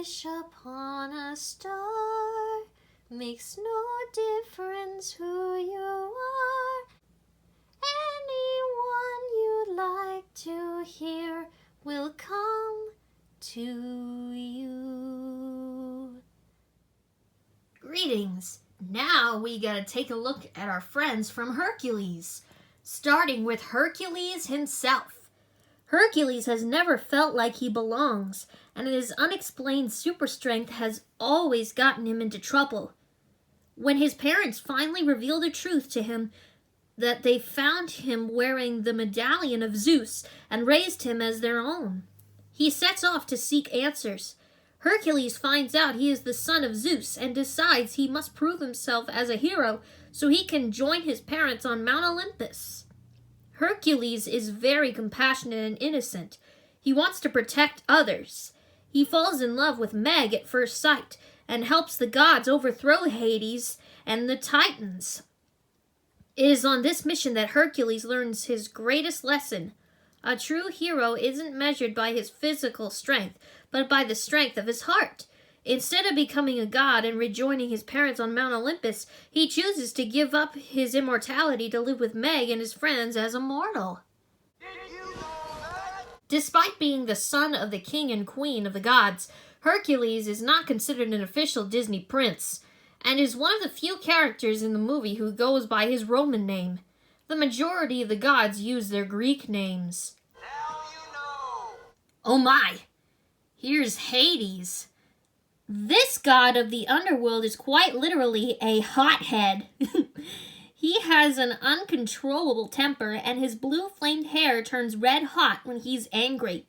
wish upon a star. Makes no difference who you are. Anyone you'd like to hear will come to you. Greetings! Now we gotta take a look at our friends from Hercules, starting with Hercules himself. Hercules has never felt like he belongs, and his unexplained super strength has always gotten him into trouble. When his parents finally reveal the truth to him, that they found him wearing the medallion of Zeus and raised him as their own, he sets off to seek answers. Hercules finds out he is the son of Zeus and decides he must prove himself as a hero so he can join his parents on Mount Olympus. Hercules is very compassionate and innocent. He wants to protect others. He falls in love with Meg at first sight and helps the gods overthrow Hades and the Titans. It is on this mission that Hercules learns his greatest lesson. A true hero isn't measured by his physical strength, but by the strength of his heart. Instead of becoming a god and rejoining his parents on Mount Olympus, he chooses to give up his immortality to live with Meg and his friends as a mortal. Despite being the son of the king and queen of the gods, Hercules is not considered an official Disney prince, and is one of the few characters in the movie who goes by his Roman name. The majority of the gods use their Greek names. Now you know. Oh my! Here's Hades. This god of the underworld is quite literally a hothead. He has an uncontrollable temper, and his blue-flamed hair turns red hot when he's angry.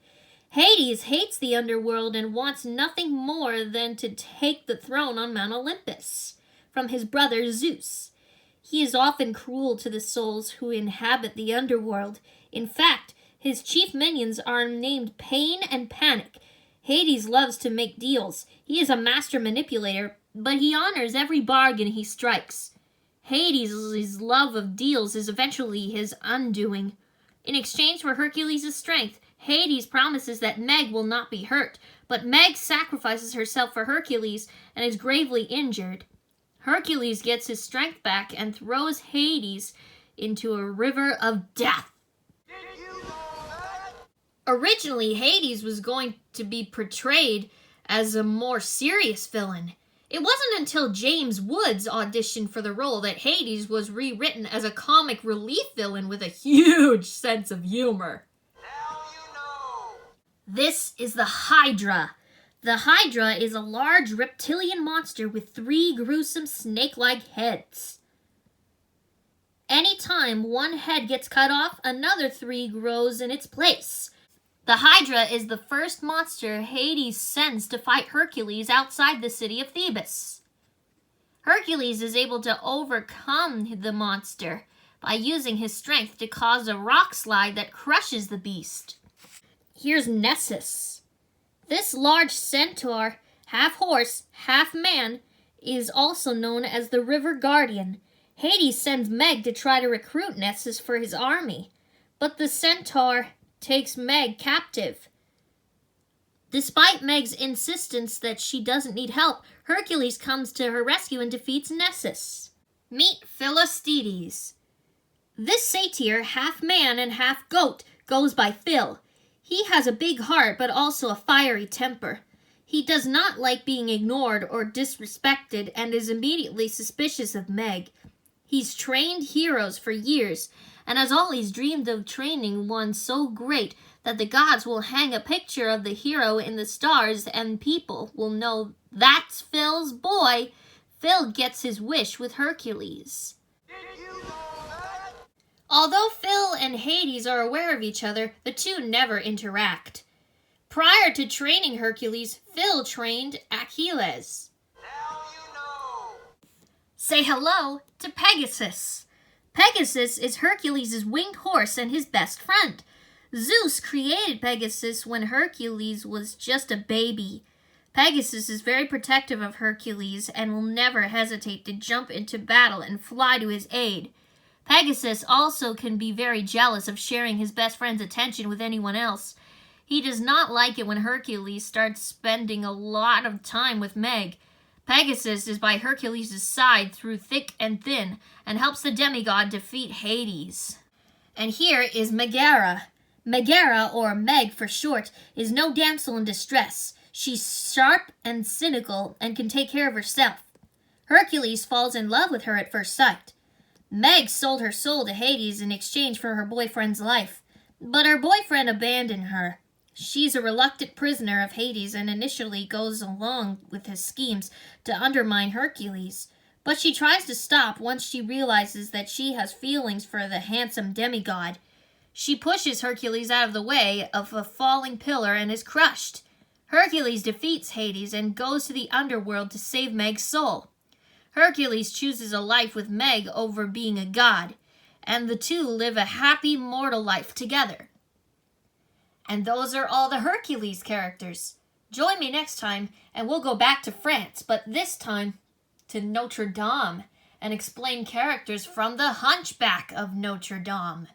Hades hates the underworld and wants nothing more than to take the throne on Mount Olympus from his brother Zeus. He is often cruel to the souls who inhabit the underworld. In fact, his chief minions are named Pain and Panic. Hades loves to make deals. He is a master manipulator, but he honors every bargain he strikes. Hades' love of deals is eventually his undoing. In exchange for Hercules' strength, Hades promises that Meg will not be hurt, but Meg sacrifices herself for Hercules and is gravely injured. Hercules gets his strength back and throws Hades into a river of death. Originally, Hades was going to be portrayed as a more serious villain. It wasn't until James Woods auditioned for the role that Hades was rewritten as a comic relief villain with a huge sense of humor. Now you know. This is the Hydra. The Hydra is a large reptilian monster with 3 gruesome snake-like heads. Anytime one head gets cut off, another 3 grows in its place. The Hydra is the first monster Hades sends to fight Hercules outside the city of Thebes. Hercules is able to overcome the monster by using his strength to cause a rock slide that crushes the beast. Here's Nessus. This large centaur, half horse, half man, is also known as the River Guardian. Hades sends Meg to try to recruit Nessus for his army, but the centaur takes Meg captive. Despite Meg's insistence that she doesn't need help, Hercules comes to her rescue and defeats Nessus. Meet Philistides. This satyr, half man and half goat, goes by Phil. He has a big heart but also a fiery temper. He does not like being ignored or disrespected and is immediately suspicious of Meg. He's trained heroes for years and has always dreamed of training one so great that the gods will hang a picture of the hero in the stars and people will know that's Phil's boy. Phil gets his wish with Hercules. Did you know that? Although Phil and Hades are aware of each other, the two never interact. Prior to training Hercules, Phil trained Achilles. Now you know. Say hello to Pegasus. Pegasus is Hercules' winged horse and his best friend. Zeus created Pegasus when Hercules was just a baby. Pegasus is very protective of Hercules and will never hesitate to jump into battle and fly to his aid. Pegasus also can be very jealous of sharing his best friend's attention with anyone else. He does not like it when Hercules starts spending a lot of time with Meg. Pegasus is by Hercules' side through thick and thin and helps the demigod defeat Hades. And here is Megara. Megara, or Meg for short, is no damsel in distress. She's sharp and cynical and can take care of herself. Hercules falls in love with her at first sight. Meg sold her soul to Hades in exchange for her boyfriend's life, but her boyfriend abandoned her. She's a reluctant prisoner of Hades and initially goes along with his schemes to undermine Hercules, but she tries to stop once she realizes that she has feelings for the handsome demigod. She pushes Hercules out of the way of a falling pillar and is crushed. Hercules defeats Hades and goes to the underworld to save Meg's soul. Hercules chooses a life with Meg over being a god, and the two live a happy mortal life together. And those are all the Hercules characters. Join me next time, and we'll go back to France, but this time to Notre Dame, and explain characters from the Hunchback of Notre Dame.